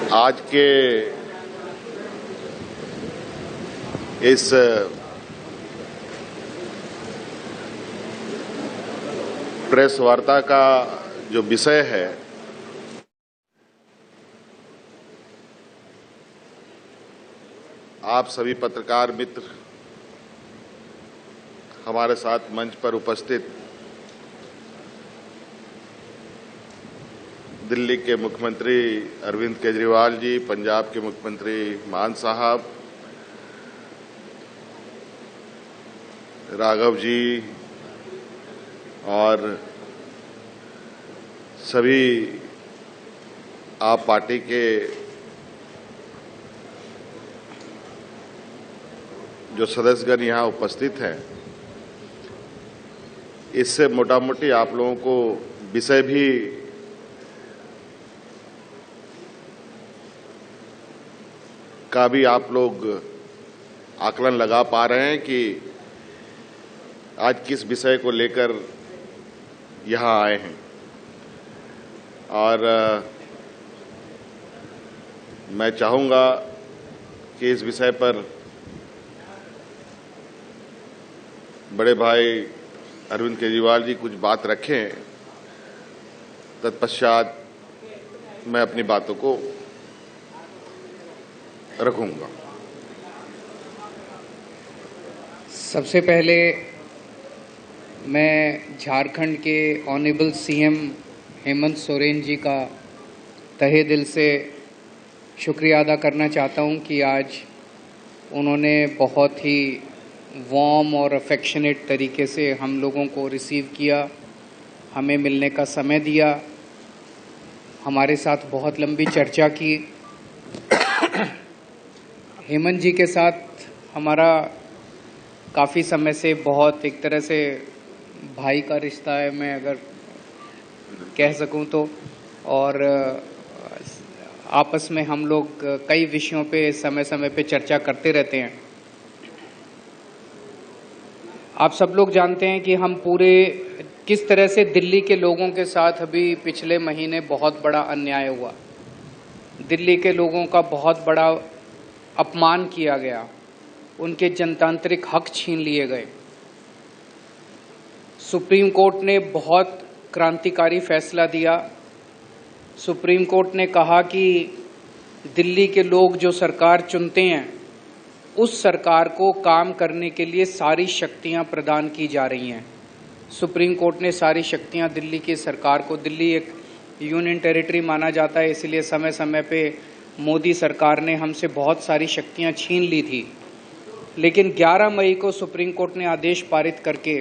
आज के इस प्रेस वार्ता का जो विषय है आप सभी पत्रकार मित्र हमारे साथ मंच पर उपस्थित दिल्ली के मुख्यमंत्री अरविंद केजरीवाल जी, पंजाब के मुख्यमंत्री मान साहब, राघव जी और सभी आप पार्टी के जो सदस्यगण यहाँ उपस्थित हैं, इससे मोटा मोटी आप लोगों को विषय भी का भी आप लोग आकलन लगा पा रहे हैं कि आज किस विषय को लेकर यहाँ आए हैं। और मैं चाहूँगा कि इस विषय पर बड़े भाई अरविंद केजरीवाल जी कुछ बात रखें, तत्पश्चात मैं अपनी बातों को रखूंगा। सबसे पहले मैं झारखंड के ऑनरेबल सीएम हेमंत सोरेन जी का तहे दिल से शुक्रिया अदा करना चाहता हूं कि आज उन्होंने बहुत ही वार्म और अफेक्शनेट तरीके से हम लोगों को रिसीव किया, हमें मिलने का समय दिया, हमारे साथ बहुत लंबी चर्चा की। हेमंत जी के साथ हमारा काफ़ी समय से बहुत एक तरह से भाई का रिश्ता है, मैं अगर कह सकूं तो, और आपस में हम लोग कई विषयों पे समय समय पे चर्चा करते रहते हैं। आप सब लोग जानते हैं कि हम पूरे किस तरह से दिल्ली के लोगों के साथ अभी पिछले महीने बहुत बड़ा अन्याय हुआ, दिल्ली के लोगों का बहुत बड़ा अपमान किया गया, उनके जनतांत्रिक हक छीन लिए गए। सुप्रीम कोर्ट ने बहुत क्रांतिकारी फैसला दिया। सुप्रीम कोर्ट ने कहा कि दिल्ली के लोग जो सरकार चुनते हैं, उस सरकार को काम करने के लिए सारी शक्तियां प्रदान की जा रही हैं। सुप्रीम कोर्ट ने सारी शक्तियां दिल्ली की सरकार को, दिल्ली एक यूनियन टेरिटरी माना जाता है, इसलिए समय समय पे मोदी सरकार ने हमसे बहुत सारी शक्तियां छीन ली थी। लेकिन 11 मई को सुप्रीम कोर्ट ने आदेश पारित करके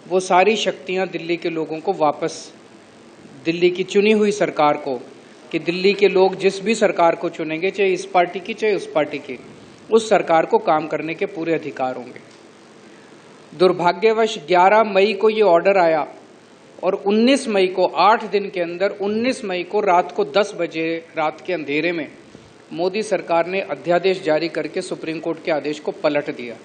वो सारी शक्तियां दिल्ली के लोगों को वापस, दिल्ली की चुनी हुई सरकार को, कि दिल्ली के लोग जिस भी सरकार को चुनेंगे, चाहे इस पार्टी की चाहे उस पार्टी की, उस सरकार को काम करने के पूरे अधिकार होंगे। दुर्भाग्यवश 11 मई को ये ऑर्डर आया और 19 मई को, 8 दिन के अंदर 19 मई को रात को 10 बजे रात के अंधेरे में मोदी सरकार ने अध्यादेश जारी करके सुप्रीम कोर्ट के आदेश को पलट दिया।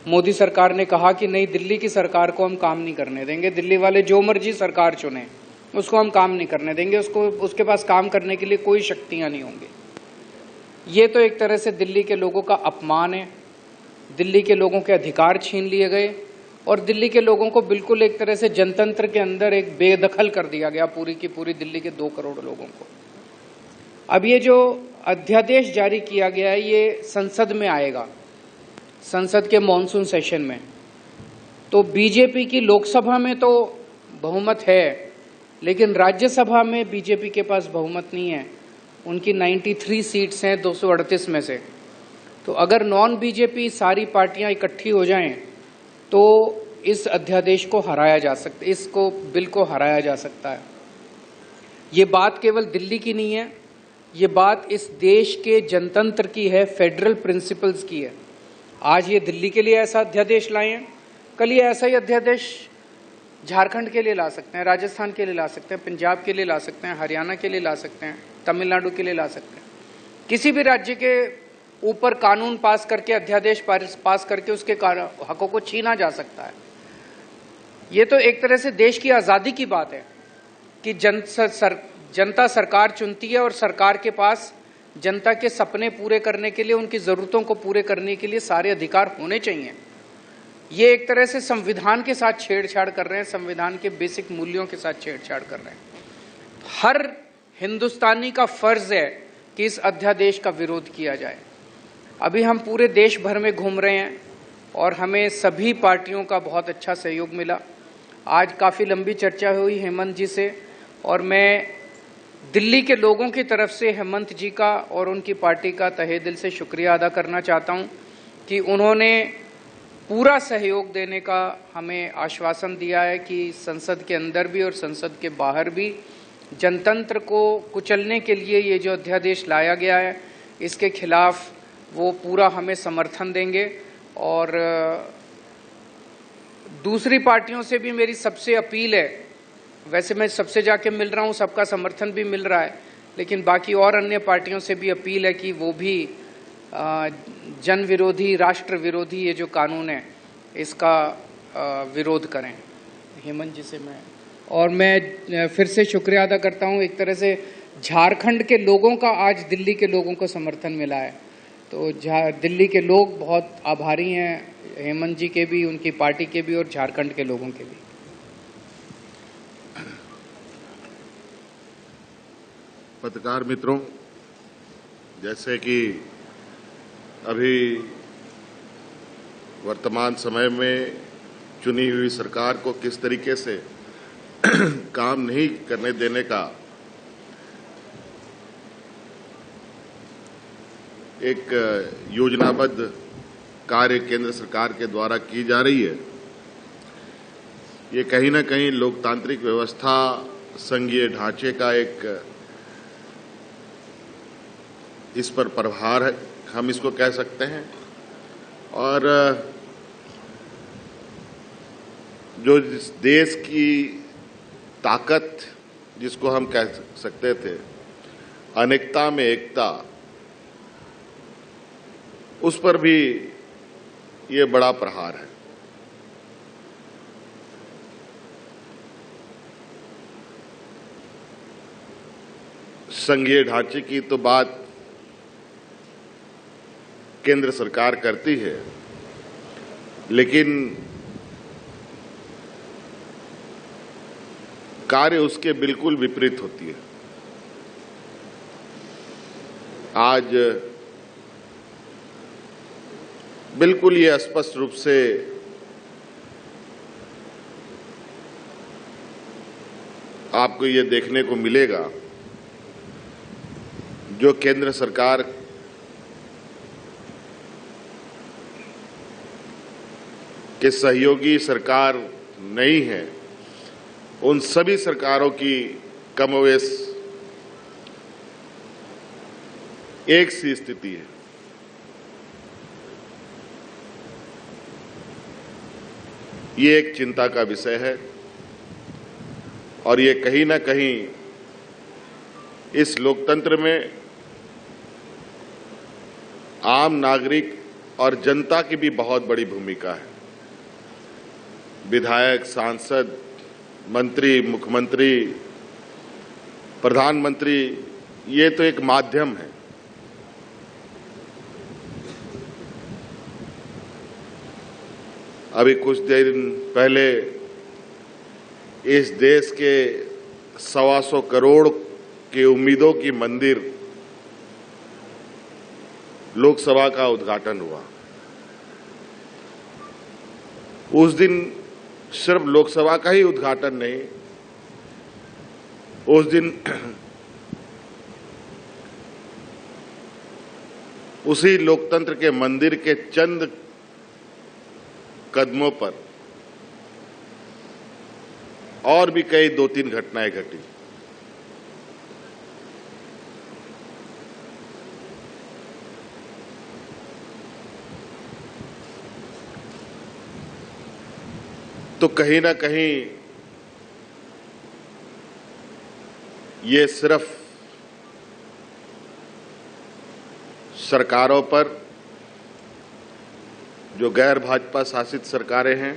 मोदी सरकार ने कहा कि नहीं, दिल्ली की सरकार को हम काम नहीं करने देंगे, दिल्ली वाले जो मर्जी सरकार चुने उसको हम काम नहीं करने देंगे, उसके पास काम करने के लिए कोई शक्तियां नहीं होंगी। ये तो एक तरह से दिल्ली के लोगों का अपमान है, दिल्ली के लोगों के अधिकार छीन लिए गए और दिल्ली के लोगों को बिल्कुल एक तरह से जनतंत्र के अंदर एक बेदखल कर दिया गया, पूरी की पूरी दिल्ली के 2 करोड़ लोगों को। अब ये जो अध्यादेश जारी किया गया है, ये संसद में आएगा, संसद के मॉनसून सेशन में। तो बीजेपी की लोकसभा में तो बहुमत है, लेकिन राज्यसभा में बीजेपी के पास बहुमत नहीं है। उनकी 93 सीट्स हैं 238 में से। तो अगर नॉन बीजेपी सारी पार्टियां इकट्ठी हो जाएं तो इस अध्यादेश को हराया जा सकता है, इसको बिल को हराया जा सकता है। ये बात केवल दिल्ली की नहीं है, ये बात इस देश के जनतंत्र की है, फेडरल प्रिंसिपल्स की है। आज ये दिल्ली के लिए ऐसा अध्यादेश लाए हैं, कल ये ऐसा ही अध्यादेश झारखंड के लिए ला सकते हैं, राजस्थान के लिए ला सकते हैं, पंजाब के लिए ला सकते हैं, हरियाणा के लिए ला सकते हैं, तमिलनाडु के लिए ला सकते हैं। किसी भी राज्य के ऊपर कानून पास करके, अध्यादेश पास करके उसके हकों को छीना जा सकता है। ये तो एक तरह से देश की आजादी की बात है कि जनता सरकार चुनती है और सरकार के पास जनता के सपने पूरे करने के लिए, उनकी जरूरतों को पूरे करने के लिए सारे अधिकार होने चाहिए। ये एक तरह से संविधान के साथ छेड़छाड़ कर रहे हैं, संविधान के बेसिक मूल्यों के साथ छेड़छाड़ कर रहे हैं। हर हिंदुस्तानी का फर्ज है कि इस अध्यादेश का विरोध किया जाए। अभी हम पूरे देश भर में घूम रहे हैं और हमें सभी पार्टियों का बहुत अच्छा सहयोग मिला। आज काफ़ी लंबी चर्चा हुई हेमंत जी से, और मैं दिल्ली के लोगों की तरफ से हेमंत जी का और उनकी पार्टी का तहे दिल से शुक्रिया अदा करना चाहता हूं कि उन्होंने पूरा सहयोग देने का हमें आश्वासन दिया है कि संसद के अंदर भी और संसद के बाहर भी जनतंत्र को कुचलने के लिए ये जो अध्यादेश लाया गया है, इसके खिलाफ वो पूरा हमें समर्थन देंगे। और दूसरी पार्टियों से भी मेरी सबसे अपील है, वैसे मैं सबसे जाके मिल रहा हूं, सबका समर्थन भी मिल रहा है, लेकिन बाकी और अन्य पार्टियों से भी अपील है कि वो भी जन विरोधी, राष्ट्र विरोधी ये जो कानून है इसका विरोध करें। हेमंत जी से मैं फिर से शुक्रिया अदा करता हूं। एक तरह से झारखंड के लोगों का आज दिल्ली के लोगों को समर्थन मिला है, तो दिल्ली के लोग बहुत आभारी हैं, हेमंत जी के भी, उनकी पार्टी के भी और झारखंड के लोगों के भी। पत्रकार मित्रों, जैसे कि अभी वर्तमान समय में चुनी हुई सरकार को किस तरीके से काम नहीं करने देने का एक योजनाबद्ध कार्य केंद्र सरकार के द्वारा की जा रही है, ये कहीं न कहीं लोकतांत्रिक व्यवस्था, संघीय ढांचे का एक इस पर प्रहार है, हम इसको कह सकते हैं। और जो इस देश की ताकत जिसको हम कह सकते थे, अनेकता में एकता, उस पर भी ये बड़ा प्रहार है। संघीय ढांचे की तो बात केंद्र सरकार करती है, लेकिन कार्य उसके बिल्कुल विपरीत होती है। आज बिल्कुल ये स्पष्ट रूप से आपको ये देखने को मिलेगा, जो केंद्र सरकार के सहयोगी सरकार नहीं है, उन सभी सरकारों की कमोवेश एक सी स्थिति है। ये एक चिंता का विषय है और ये कहीं ना कहीं इस लोकतंत्र में आम नागरिक और जनता की भी बहुत बड़ी भूमिका है। विधायक, सांसद, मंत्री, मुख्यमंत्री, प्रधानमंत्री, ये तो एक माध्यम है। अभी कुछ दिन पहले इस देश के 125 करोड़ के उम्मीदों की मंदिर लोकसभा का उद्घाटन हुआ। उस दिन सिर्फ लोकसभा का ही उद्घाटन नहीं, उस दिन उसी लोकतंत्र के मंदिर के चंद कदमों पर और भी कई 2-3 घटनाएं घटी। तो कहीं ना कहीं ये सिर्फ सरकारों पर, जो गैर भाजपा शासित सरकारें हैं,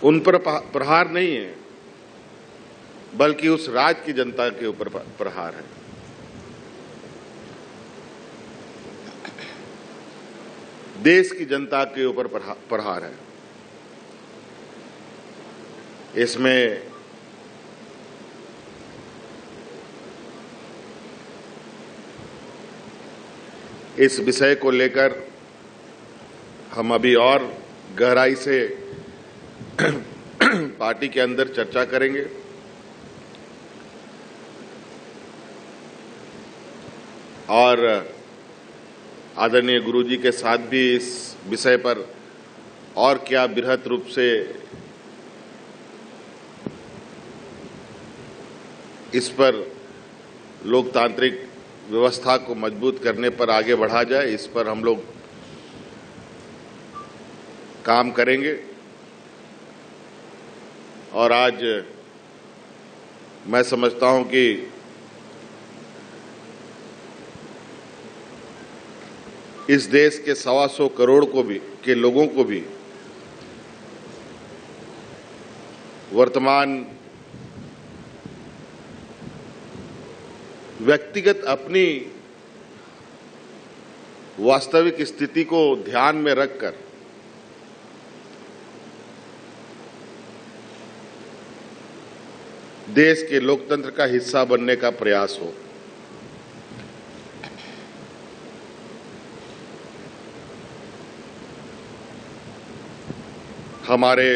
उन पर प्रहार नहीं है, बल्कि उस राज्य की जनता के ऊपर प्रहार है। देश की जनता के ऊपर प्रहार है। इसमें इस विषय को लेकर हम अभी और गहराई से पार्टी के अंदर चर्चा करेंगे और आदरणीय गुरुजी के साथ भी इस विषय पर और क्या बृहत रूप से इस पर लोकतांत्रिक व्यवस्था को मजबूत करने पर आगे बढ़ा जाए, इस पर हम लोग काम करेंगे। और आज मैं समझता हूं कि इस देश के 125 करोड़ के लोगों को भी वर्तमान व्यक्तिगत अपनी वास्तविक स्थिति को ध्यान में रखकर देश के लोकतंत्र का हिस्सा बनने का प्रयास हो। हमारे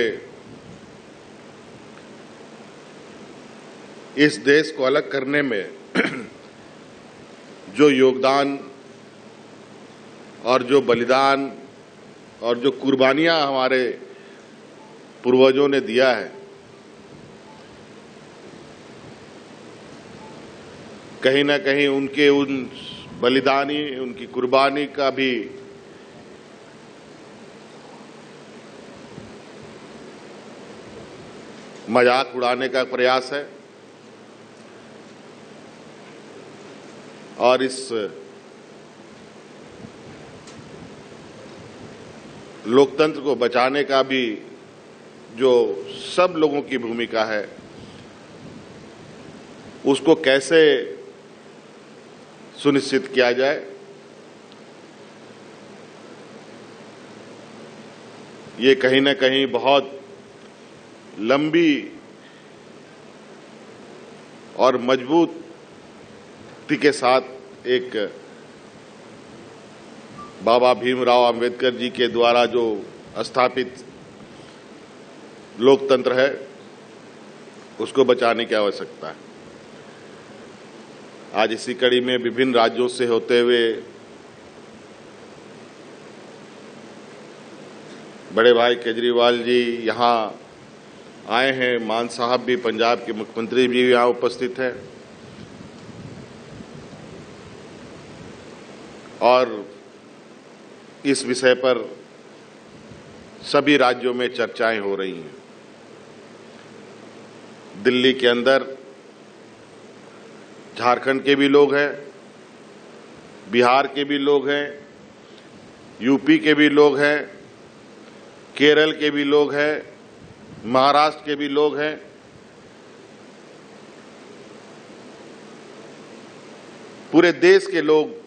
इस देश को अलग करने में जो योगदान और जो बलिदान और जो कुर्बानियां हमारे पूर्वजों ने दिया है, कहीं ना कहीं उनके उन बलिदानी, उनकी कुर्बानी का भी मजाक उड़ाने का प्रयास है। और इस लोकतंत्र को बचाने का भी जो सब लोगों की भूमिका है, उसको कैसे सुनिश्चित किया जाए, ये कहीं ना कहीं बहुत लंबी और मजबूती के साथ एक बाबा भीमराव अंबेडकर जी के द्वारा जो स्थापित लोकतंत्र है, उसको बचाने की आवश्यकता है। आज इसी कड़ी में विभिन्न राज्यों से होते हुए बड़े भाई केजरीवाल जी यहाँ आए हैं, मान साहब भी, पंजाब के मुख्यमंत्री भी यहाँ उपस्थित हैं और इस विषय पर सभी राज्यों में चर्चाएं हो रही हैं। दिल्ली के अंदर झारखंड के भी लोग हैं, बिहार के भी लोग हैं, यूपी के भी लोग हैं, केरल के भी लोग हैं, महाराष्ट्र के भी लोग हैं। पूरे देश के लोग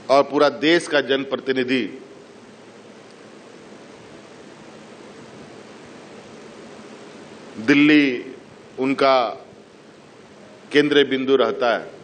और पूरा देश का जनप्रतिनिधि दिल्ली उनका केंद्र बिंदु रहता है।